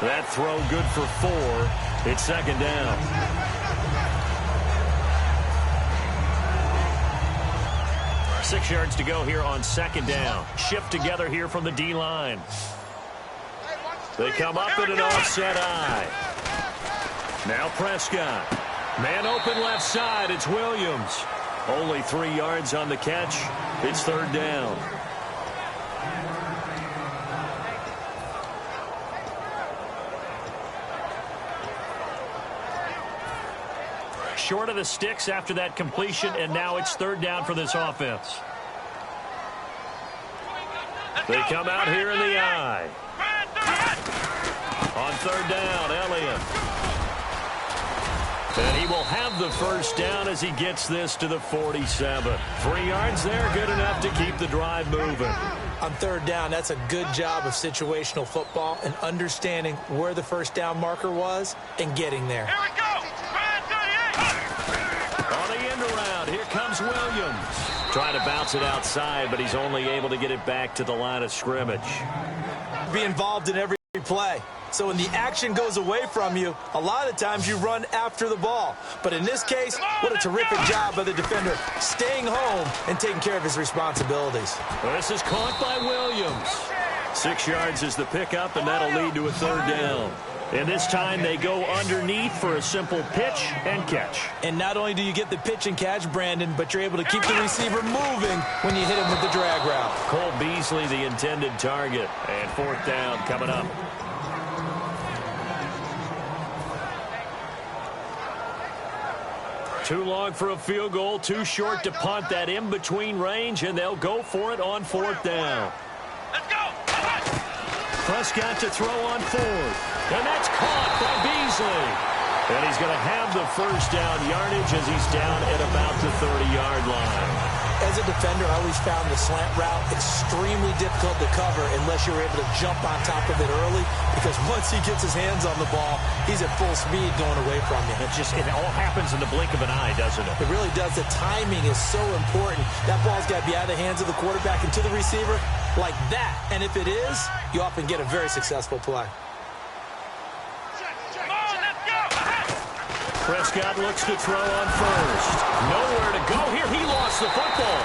That throw good for 4. It's second down. Six yards to go here on second down. Shift together here from the D-line. They come up in an offset eye. Now Prescott. Man open left side. It's Williams. Only 3 yards on the catch. It's third down. Short of the sticks after that completion, and now it's third down for this offense. They come out here in the eye. On third down, Elliott. And he will have the first down as he gets this to the 47. 3 yards there, good enough to keep the drive moving. On third down, that's a good job of situational football and understanding where the first down marker was and getting there. Here we go! On the end around, here comes Williams. Trying to bounce it outside, but he's only able to get it back to the line of scrimmage. Be involved in every play. So when the action goes away from you, a lot of times you run after the ball. But in this case, what a terrific job by the defender staying home and taking care of his responsibilities. This is caught by Williams. 6 yards is the pickup, and that'll lead to a third down. And this time they go underneath for a simple pitch and catch. And not only do you get the pitch and catch, Brandon, but you're able to keep the receiver moving when you hit him with the drag route. Cole Beasley, the intended target. And fourth down coming up. Too long for a field goal, too short to punt. That in-between range, and they'll go for it on fourth down. Let's go! Prescott to throw on fourth. And that's caught by Beasley. And he's going to have the first down yardage as he's down at about the 30-yard line. As a defender, I always found the slant route extremely difficult to cover unless you're able to jump on top of it early, because once he gets his hands on the ball, he's at full speed going away from you. It all happens in the blink of an eye, doesn't it? It really does. The timing is so important. That ball's got to be out of the hands of the quarterback and to the receiver like that. And if it is, you often get a very successful play. Prescott looks to throw on first. Nowhere to go here. He lost the football.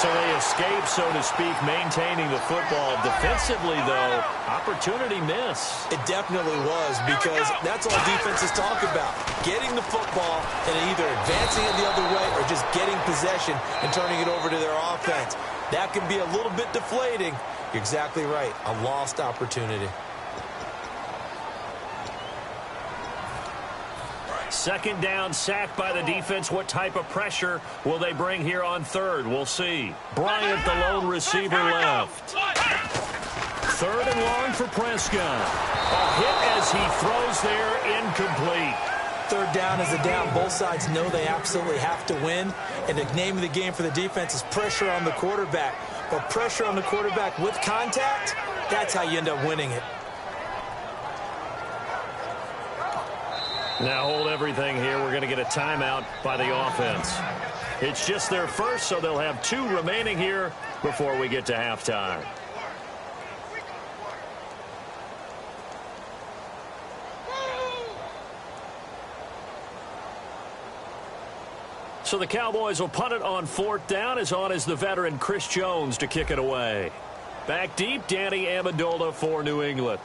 So they escape, so to speak, maintaining the football. Defensively, though, opportunity miss. It definitely was, because that's all defenses talk about. Getting the football and either advancing it the other way or just getting possession and turning it over to their offense. That can be a little bit deflating. You're exactly right. A lost opportunity. Second down, sacked by the defense. What type of pressure will they bring here on third? We'll see. Bryant, the lone receiver, left. Third and long for Prescott. A hit as he throws there, incomplete. Third down is a down. Both sides know they absolutely have to win. And the name of the game for the defense is pressure on the quarterback. But pressure on the quarterback with contact, that's how you end up winning it. Now hold everything here. We're going to get a timeout by the offense. It's just their first, so they'll have 2 remaining here before we get to halftime. So the Cowboys will punt it on fourth down. As on is the veteran Chris Jones to kick it away. Back deep, Danny Amendola for New England.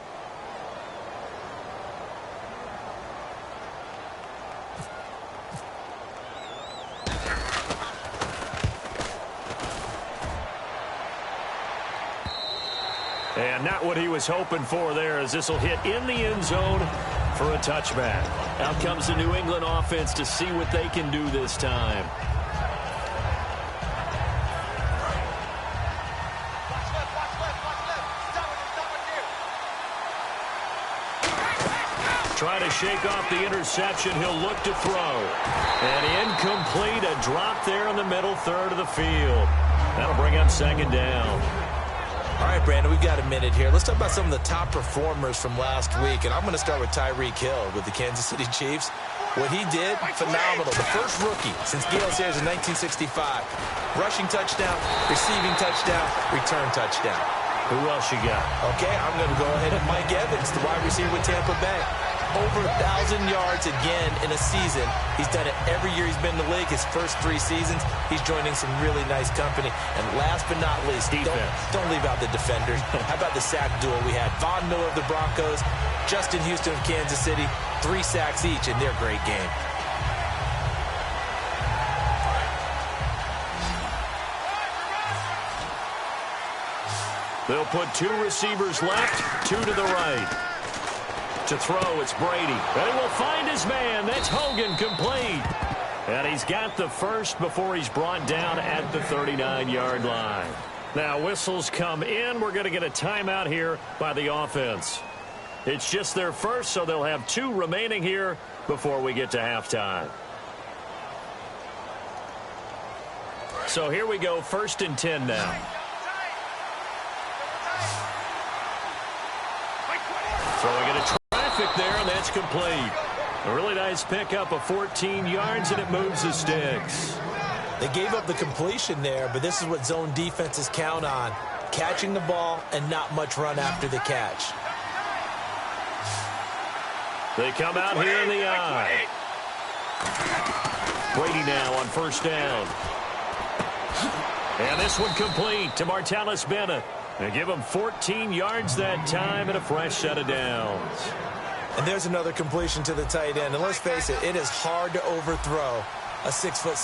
And not what he was hoping for there, as this will hit in the end zone for a touchback. Out comes the New England offense to see what they can do this time. Try to shake off the interception. He'll look to throw. And incomplete. A drop there in the middle third of the field. That'll bring up second down. All right, Brandon, we've got a minute here. Let's talk about some of the top performers from last week. And I'm going to start with Tyreek Hill with the Kansas City Chiefs. What he did, phenomenal. The first rookie since Gale Sayers in 1965. Rushing touchdown, receiving touchdown, return touchdown. Who else you got? Okay, I'm going to go ahead and Mike Evans, the wide receiver with Tampa Bay. Over 1,000 yards again in a season. He's done it every year he's been in the league. His first 3 seasons, he's joining some really nice company. And last but not least, don't leave out the defenders. How about the sack duel we had? Von Miller of the Broncos, Justin Houston of Kansas City, 3 sacks each in their great game. They'll put 2 receivers left, 2 to the right. To throw, it's Brady. And he will find his man. That's Hogan, complete. And he's got the first before he's brought down at the 39-yard line. Now, whistles come in. We're going to get a timeout here by the offense. It's just their first, so they'll have 2 remaining here before we get to halftime. So here we go, 1st and 10 now. Throwing it a traffic there, and that's complete. A really nice pickup of 14 yards, and it moves the sticks. They gave up the completion there, but this is what zone defenses count on. Catching the ball and not much run after the catch. They come out here in the eye. Brady now on 1st down. And this one complete to Martellus Bennett. And give him 14 yards that time and a fresh set of downs. And there's another completion to the tight end. And let's face it, it is hard to overthrow a 6'6"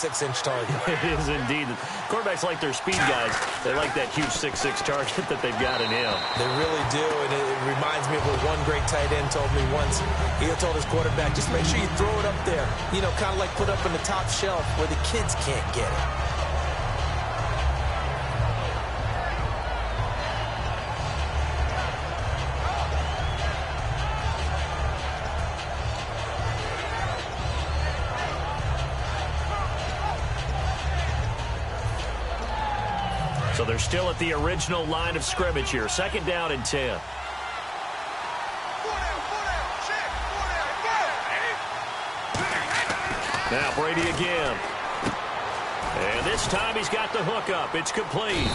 target. It is indeed. Quarterbacks like their speed guys. They like that huge 6'6" target that they've got in him. They really do. And it reminds me of what one great tight end told me once. He told his quarterback, just make sure you throw it up there. You know, kind of like put up in the top shelf where the kids can't get it. So they're still at the original line of scrimmage here. 2nd down and 10. Now Brady again. And this time he's got the hook up. It's complete.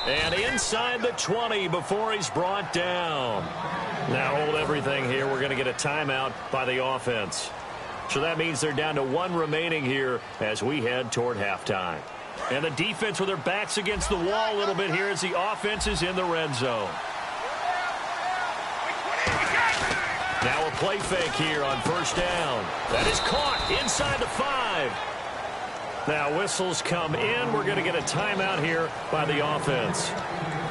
And inside the 20 before he's brought down. Now hold everything here. We're going to get a timeout by the offense. So that means they're down to 1 remaining here as we head toward halftime. And the defense with their backs against the wall a little bit here as the offense is in the red zone. Now a play fake here on 1st down. That is caught inside the 5. Now whistles come in. We're going to get a timeout here by the offense.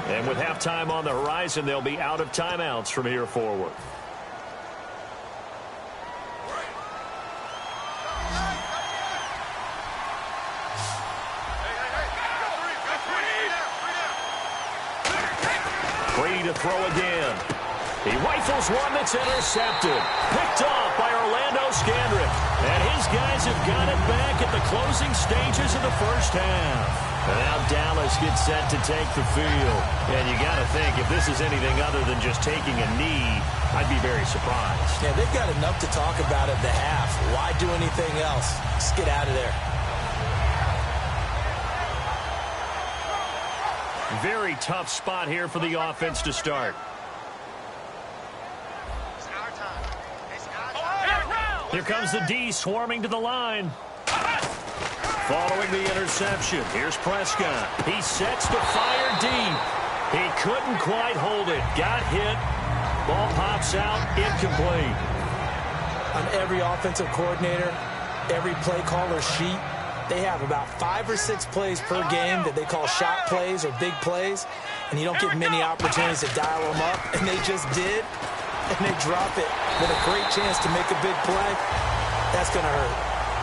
And with halftime on the horizon, they'll be out of timeouts from here forward. Brady to throw again. He rifles one that's intercepted. Picked off by Orlando Scandrick. And his guys have got it back at the closing stages of the 1st half. And now Dallas gets set to take the field. And you got to think, if this is anything other than just taking a knee, I'd be very surprised. Yeah, they've got enough to talk about at the half. Why do anything else? Just get out of there. Very tough spot here for the offense to start. Here comes the D swarming to the line. Following the interception, here's Prescott. He sets to fire deep. He couldn't quite hold it. Got hit. Ball pops out, incomplete. On every offensive coordinator, every play caller sheet, they have about 5 or 6 plays per game that they call shot plays or big plays, and you don't get many opportunities to dial them up, and they just did, and they drop it with a great chance to make a big play. That's going to hurt.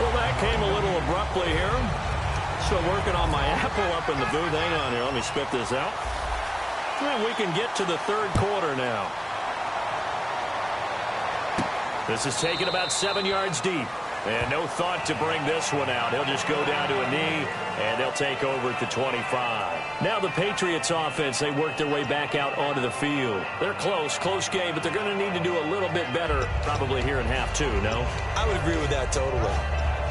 Well, that came a little abruptly here. Still working on my apple up in the booth. Hang on here. Let me spit this out. And we can get to the 3rd quarter now. This is taken about 7 yards deep. And no thought to bring this one out. He'll just go down to a knee, and they'll take over at the 25. Now the Patriots offense, they work their way back out onto the field. They're close game, but they're going to need to do a little bit better probably here in half 2, no? I would agree with that totally.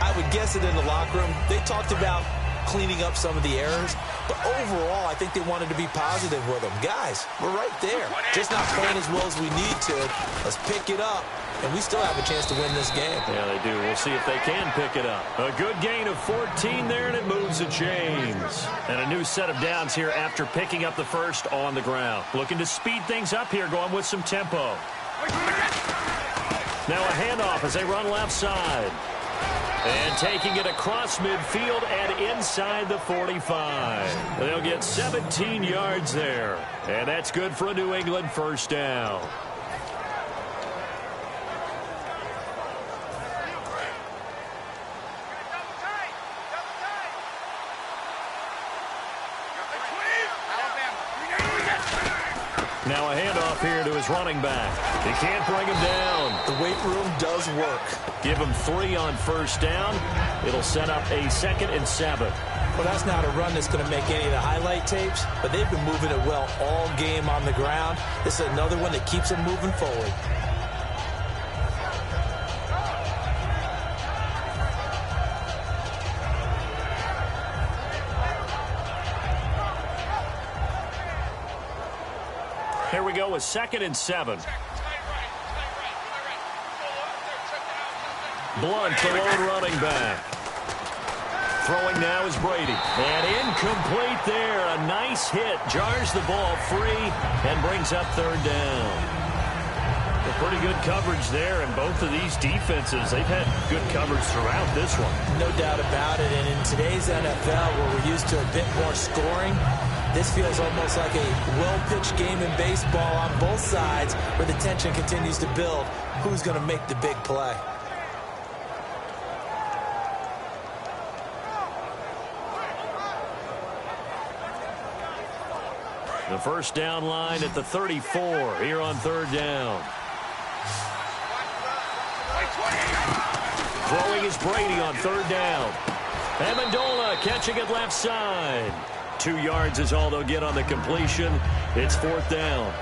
I would guess it in the locker room. They talked about cleaning up some of the errors. But overall, I think they wanted to be positive with them. Guys, we're right there. Just not playing as well as we need to. Let's pick it up, and we still have a chance to win this game. Yeah, they do. We'll see if they can pick it up. A good gain of 14 there, and it moves the chains. And a new set of downs here after picking up the first on the ground. Looking to speed things up here, going with some tempo. Now a handoff as they run left side. And taking it across midfield and inside the 45. They'll get 17 yards there. And that's good for a New England first down. Now a handoff here to his running back. He can't bring him down. The weight room does work. Give him 3 on first down. It'll set up a 2nd and 7. Well, that's not a run that's going to make any of the highlight tapes, but they've been moving it well all game on the ground. This is another one that keeps them moving forward. Here we go with 2nd and 7. Blunt, the lone running back. Throwing now is Brady. And incomplete there. A nice hit. Jars the ball free and brings up 3rd down. A pretty good coverage there, and both of these defenses, they've had good coverage throughout this one. No doubt about it. And in today's NFL, where we're used to a bit more scoring, this feels almost like a well-pitched game in baseball on both sides where the tension continues to build. Who's going to make the big play? The first down line at the 34 here on 3rd down. Throwing is Brady on 3rd down. Amendola catching it left side. 2 yards is all they'll get on the completion. It's 4th down.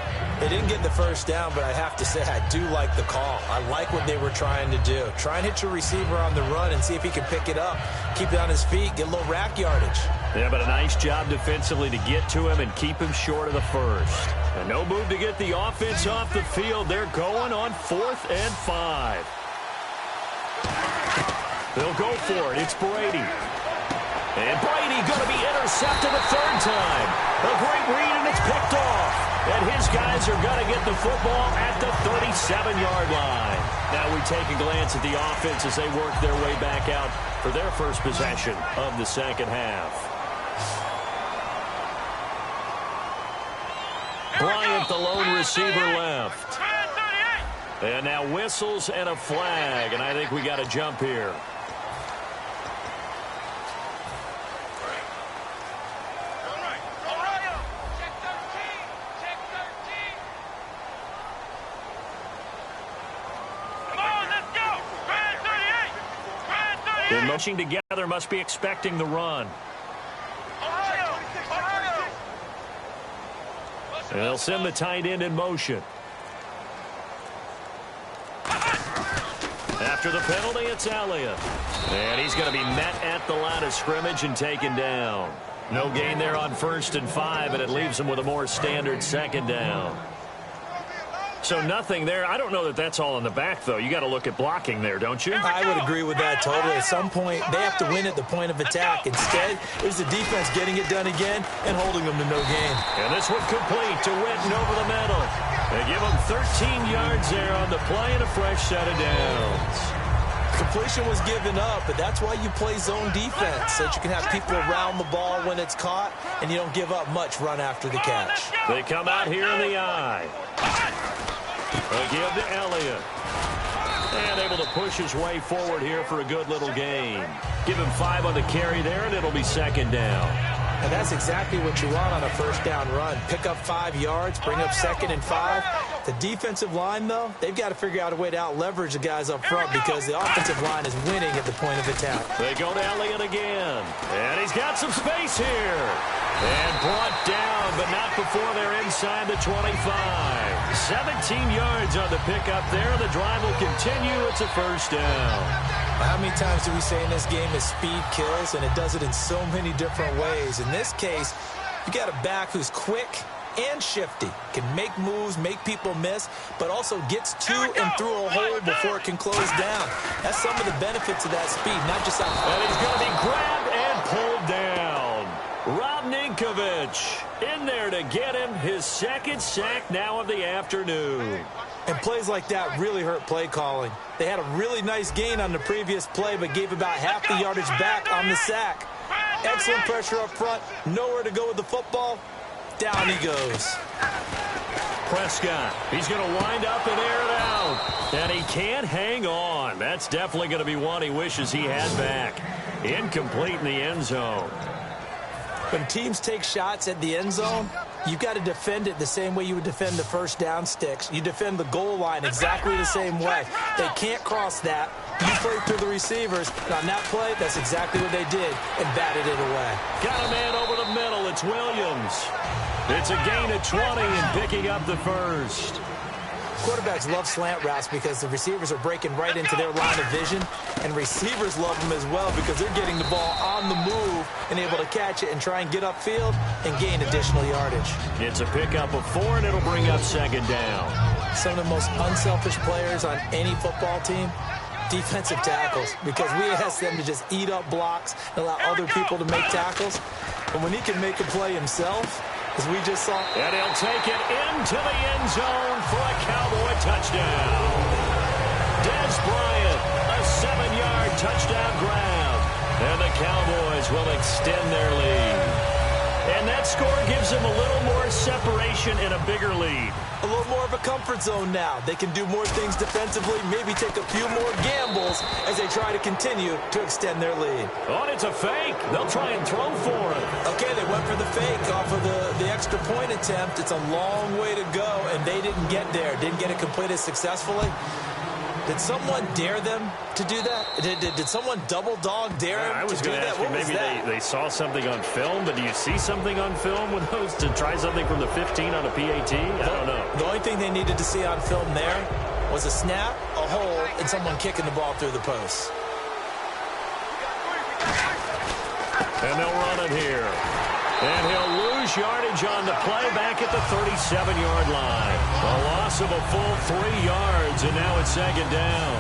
They didn't get the first down, but I have to say I do like the call. I like what they were trying to do. Try and hit your receiver on the run and see if he can pick it up. Keep it on his feet, get a little rack yardage. Yeah, but a nice job defensively to get to him and keep him short of the first. And no move to get the offense off the field. They're going on 4th and 5. They'll go for it. It's Brady. And Brady going to be intercepted a 3rd time. A great read, and it's picked off. And his guys are going to get the football at the 37-yard line. Now we take a glance at the offense as they work their way back out for their first possession of the 2nd half. Bryant, the lone receiver, left. And now whistles and a flag, and I think we got a jump here. They're mushing together, must be expecting the run. And they'll send the tight end in motion. After the penalty, it's Elliott. And he's going to be met at the line of scrimmage and taken down. No gain there on 1st and 5, and it leaves them with a more standard 2nd down. So nothing there. I don't know that that's all in the back, though. You got to look at blocking there, don't you? I would agree with that totally. At some point, they have to win at the point of attack. Instead, it was the defense getting it done again and holding them to no gain. And this one complete to Witten over the middle. They give him 13 yards there on the play and a fresh set of downs. Completion was given up, but that's why you play zone defense, so that you can have people around the ball when it's caught, and you don't give up much run after the catch. They come out here in the eye. They give to Elliott. And able to push his way forward here for a good little gain. Give him 5 on the carry there, and it'll be 2nd down. And that's exactly what you want on a first down run. Pick up 5 yards, bring up 2nd and 5. The defensive line, though, they've got to figure out a way to out-leverage the guys up front because the offensive line is winning at the point of attack. They go to Elliott again. And he's got some space here. And brought down, but not before they're inside the 25. 17 yards on the pickup there. The drive will continue. It's a first down. How many times do we say in this game is speed kills, and it does it in so many different ways. In this case, you got a back who's quick and shifty, can make moves, make people miss, but also gets to and through a hole before it can close down. That's some of the benefits of that speed, not just out. And he's going to be grabbed and pulled down. Rob Ninkovich in there to get him his second sack now of the afternoon. And plays like that really hurt play calling. They had a really nice gain on the previous play, but gave about half the yardage back on the sack. Excellent pressure up front, nowhere to go with the football. Down he goes. Prescott, he's going to wind up and air it out. And he can't hang on. That's definitely going to be one he wishes he had back. Incomplete in the end zone. When teams take shots at the end zone, you've got to defend it the same way you would defend the first down sticks. You defend the goal line exactly the same way. They can't cross that. You play through the receivers. And on that play, that's exactly what they did and batted it away. Got a man over the middle. It's Williams. It's a gain of 20 and picking up the first. Quarterbacks love slant routes because the receivers are breaking right into their line of vision, and receivers love them as well because they're getting the ball on the move and able to catch it and try and get upfield and gain additional yardage. It's a pickup of 4, and it'll bring up second down. Some of the most unselfish players on any football team, defensive tackles, because we ask them to just eat up blocks and allow other people to make tackles. But when he can make a play himself, as we just saw. And he'll take it into the end zone for a Cowboy touchdown. Des Bryant, a 7-yard touchdown grab. And the Cowboys will extend their lead. And that score gives them a little more separation and a bigger lead. A little more of a comfort zone now. They can do more things defensively, maybe take a few more gambles as they try to continue to extend their lead. Oh, and it's a fake. They'll try and throw for it. Okay, they went for the fake off of the extra point attempt. It's a long way to go, and they didn't get there. Didn't get it completed successfully. Did someone dare them to do that? Did someone double dog dare them I was to do going to that? ask you, maybe they saw something on film, but do you see something on film with those to try something from the 15 on a PAT? I don't know. The only thing they needed to see on film there was a snap, a hole, and someone kicking the ball through the post. And they'll run it here. And he'll lose yardage on the play back at the 37-yard line. A loss of a full 3 yards, and now it's second down.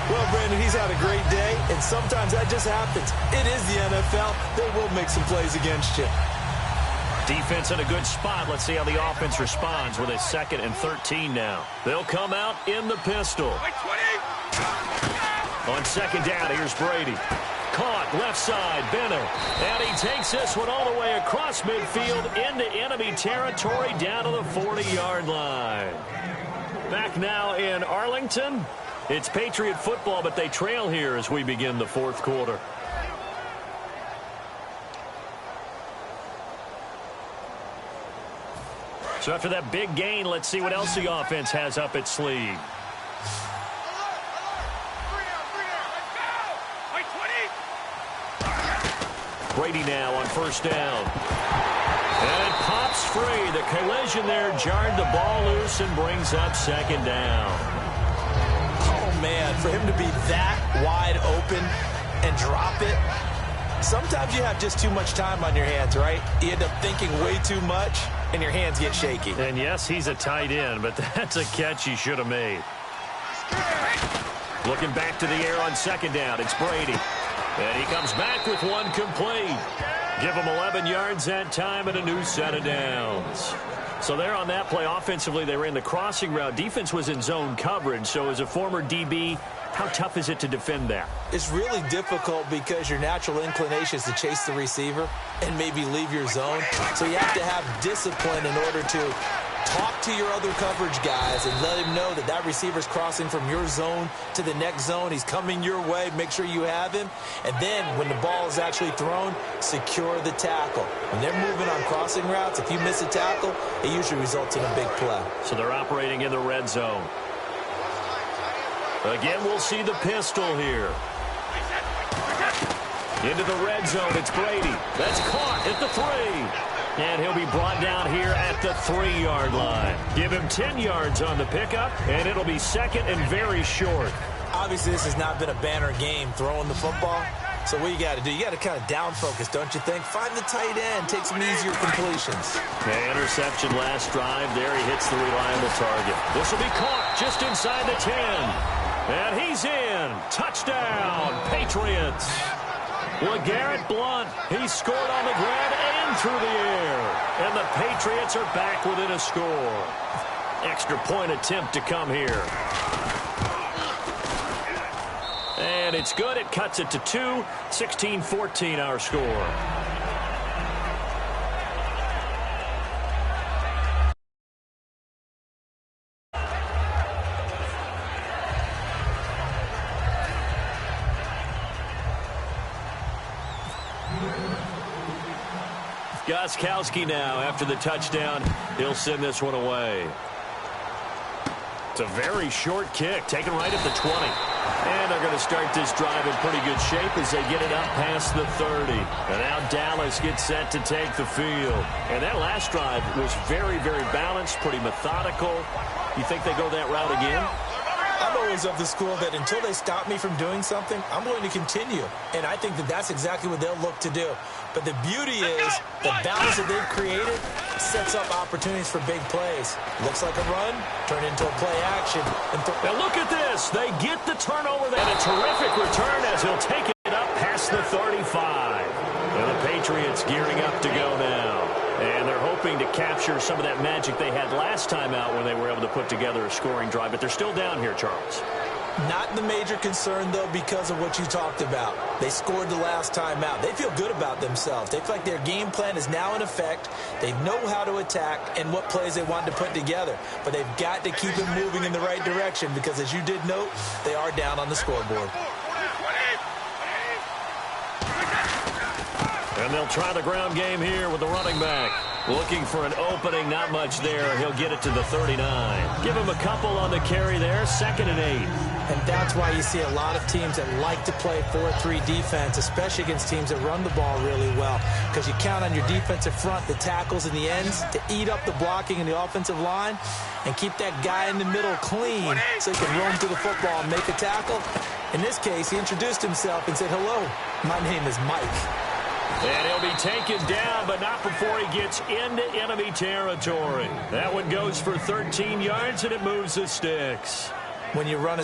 Well, Brandon, he's had a great day, and sometimes that just happens. It is the NFL. They will make some plays against you. Defense in a good spot. Let's see how the offense responds with a 2nd and 13 now. They'll come out in the pistol. On second down, here's Brady. Caught left side, Benner. And he takes this one all the way across midfield into enemy territory down to the 40-yard line. Back now in Arlington. It's Patriot football, but they trail here as we begin the 4th quarter. So after that big gain, let's see what else the offense has up its sleeve. Brady now on first down. And it pops free. The collision there jarred the ball loose and brings up second down. Oh, man, for him to be that wide open and drop it. Sometimes you have just too much time on your hands, right? You end up thinking way too much, and your hands get shaky. And, yes, he's a tight end, but that's a catch he should have made. Looking back to the air on second down, it's Brady. And he comes back with one complete. Give him 11 yards that time and a new set of downs. So there on that play, offensively, they ran the crossing route. Defense was in zone coverage, so as a former DB, how tough is it to defend that? It's really difficult because your natural inclination is to chase the receiver and maybe leave your zone. So you have to have discipline in order to talk to your other coverage guys and let him know that that receiver's crossing from your zone to the next zone. He's coming your way. Make sure you have him. And then when the ball is actually thrown, secure the tackle. When they're moving on crossing routes, if you miss a tackle, it usually results in a big play. So they're operating in the red zone. Again, we'll see the pistol here. Into the red zone, it's Brady. That's caught at the 3. And he'll be brought down here at the 3-yard line. Give him 10 yards on the pickup, and it'll be second and very short. Obviously, this has not been a banner game throwing the football. So what you got to do, you got to kind of down focus, don't you think? Find the tight end, take some easier completions. Interception last drive. There he hits the reliable target. This will be caught just inside the 10. And he's in. Touchdown, Patriots. LeGarrette Blount, he scored on the ground and through the air. And the Patriots are back within a score. Extra point attempt to come here. And it's good. It cuts it to 2. 16-14 our score. Gostkowski now after the touchdown. He'll send this one away. It's a very short kick, taken right at the 20. And they're going to start this drive in pretty good shape as they get it up past the 30. And now Dallas gets set to take the field. And that last drive was very, very balanced, pretty methodical. You think they go that route again? I'm always of the school that until they stop me from doing something, I'm going to continue. And I think that that's exactly what they'll look to do. But the beauty is the balance that they've created sets up opportunities for big plays. Looks like a run, turn into a play action. Now look at this. They get the turnover there. And a terrific return as he'll take it up past the 35. And the Patriots gearing up to go now. And they're hoping to capture some of that magic they had last time out when they were able to put together a scoring drive. But they're still down here, Charles. Not the major concern, though, because of what you talked about. They scored the last time out. They feel good about themselves. They feel like their game plan is now in effect. They know how to attack and what plays they want to put together. But they've got to keep it moving in the right direction because, as you did note, they are down on the scoreboard. And they'll try the ground game here with the running back. Looking for an opening, not much there. He'll get it to the 39. Give him a couple on the carry there, 2nd and 8. And that's why you see a lot of teams that like to play 4-3 defense, especially against teams that run the ball really well. Because you count on your defensive front, the tackles and the ends, to eat up the blocking in the offensive line and keep that guy in the middle clean so he can roam through the football and make a tackle. In this case, he introduced himself and said, "Hello, my name is Mike." And he'll be taken down, but not before he gets into enemy territory. That one goes for 13 yards, and it moves the sticks. When you run a